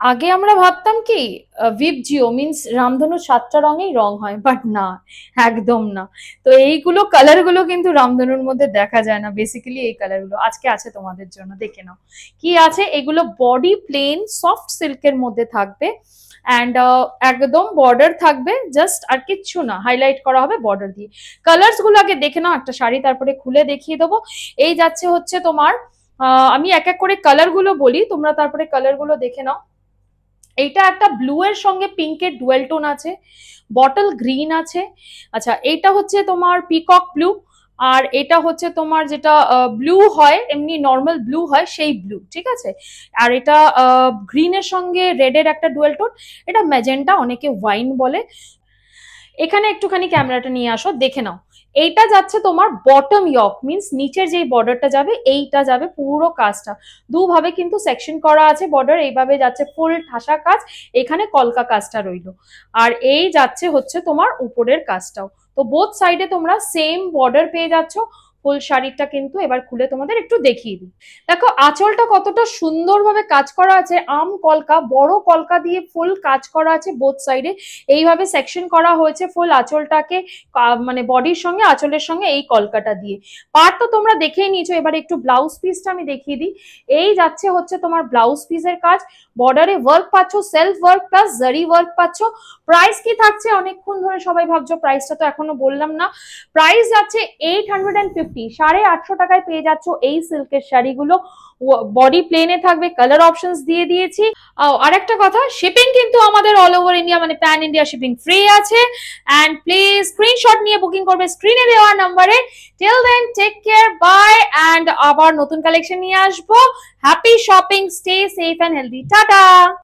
আগে আমরা ভাবতাম কি ভিভ জিও মিন্স রামধনু সাতটা রঙেই রং হয়, বাট না, একদম না। তো এইগুলো কালার গুলো কিন্তু রামধনুর মধ্যে দেখা যায় না, বেসিক্যালি এই কালার গুলো আজকে আছে তোমাদের জন্য, দেখে নাও কি আছে। এগুলো বডি প্লেন সফট সিল্কের মধ্যে থাকবে, অ্যান্ড একদম বর্ডার থাকবে, জাস্ট আর কিচ্ছু না, হাইলাইট করা হবে বর্ডার দিয়ে। কালার্স গুলো আগে দেখে নাও একটা শাড়ি, তারপরে খুলে দেখিয়ে দেবো। এই যাচ্ছে হচ্ছে তোমার, আমি এক এক করে কালার গুলো বলি, তোমরা তারপরে কালার গুলো দেখে নাও। এইটা একটা ব্লু এর সঙ্গে পিঙ্কের ডুয়েল টোন আছে, বটল গ্রিন আছে। আচ্ছা, এইটা হচ্ছে তোমার পিকক ব্লু, আর এটা হচ্ছে তোমার যেটা ব্লু হয়, এমনি নর্মাল ব্লু হয় সেই ব্লু, ঠিক আছে। আর এটা গ্রিনের সঙ্গে রেড এর একটা ডুয়েল টোন, এটা ম্যাজেন্টা, অনেকে ওয়াইন বলে। এখানে একটুখানি ক্যামেরাটা নিয়ে আসো, দেখে নাও। এইটা যাচ্ছে তোমার বটম ইয়ক, মিন্স নিচের যেই বর্ডারটা যাবে এইটা যাবে পুরো কাজটা, দুভাবে কিন্তু সেকশন করা আছে বর্ডার, এইভাবে যাচ্ছে ফুল ঠাসা কাজ, এখানে কলকা কাজটা রইলো। আর এই যাচ্ছে হচ্ছে তোমার উপরের কাজটাও। তো বোথ সাইডে তোমরা সেম বর্ডার পেয়ে যাচ্ছ। ফুল শাড়িটা কিন্তু এবার খুলে তোমাদের একটু দেখিয়ে দিই। দেখো আঁচলটা কতটা সুন্দরভাবে কাজ করা আছে, আম কলকা, বড় কলকা দিয়ে ফুল কাজ করা আছে বোথ সাইডে, এইভাবে সেকশন করা হয়েছে ফুল আঁচলটাকে, মানে বডির সঙ্গে আঁচলের সঙ্গে এই কলকাটা দিয়ে। পার তো তোমরা দেখেই নিয়েছো, এবারে একটু ব্লাউজ পিসটা আমি দেখিয়ে দিই। এই যাচ্ছে হচ্ছে তোমার ব্লাউজ পিসের কাজ, বর্ডারে ওয়ার্ক পাচ্ছ, সেলফ ওয়ার্ক প্লাস জারি ওয়ার্ক পাচ্ছ। প্রাইস কি থাকছে, অনেকক্ষণ ধরে সবাই ভাবছো, প্রাইসটা তো এখনো বললাম না। প্রাইস যাচ্ছে 850, 850 টাকায় পেয়ে যাচ্ছ এই সিল্কের শাড়িগুলো। বডি প্লেনে থাকবে, কালার অপশনস দিয়ে দিয়েছি। আর একটা কথা, শিপিং কিন্তু আমাদের অল ওভার ইন্ডিয়া, মানে প্যান ইন্ডিয়া শিপিং ফ্রি আছে। অ্যান্ড প্লিজ স্ক্রিনশট নিয়ে বুকিং করবে স্ক্রিনে দেওয়া নাম্বারে। Till then take care, bye, and আবার নতুন কালেকশন নিয়ে আসবো। Happy shopping, stay safe and healthy, tata.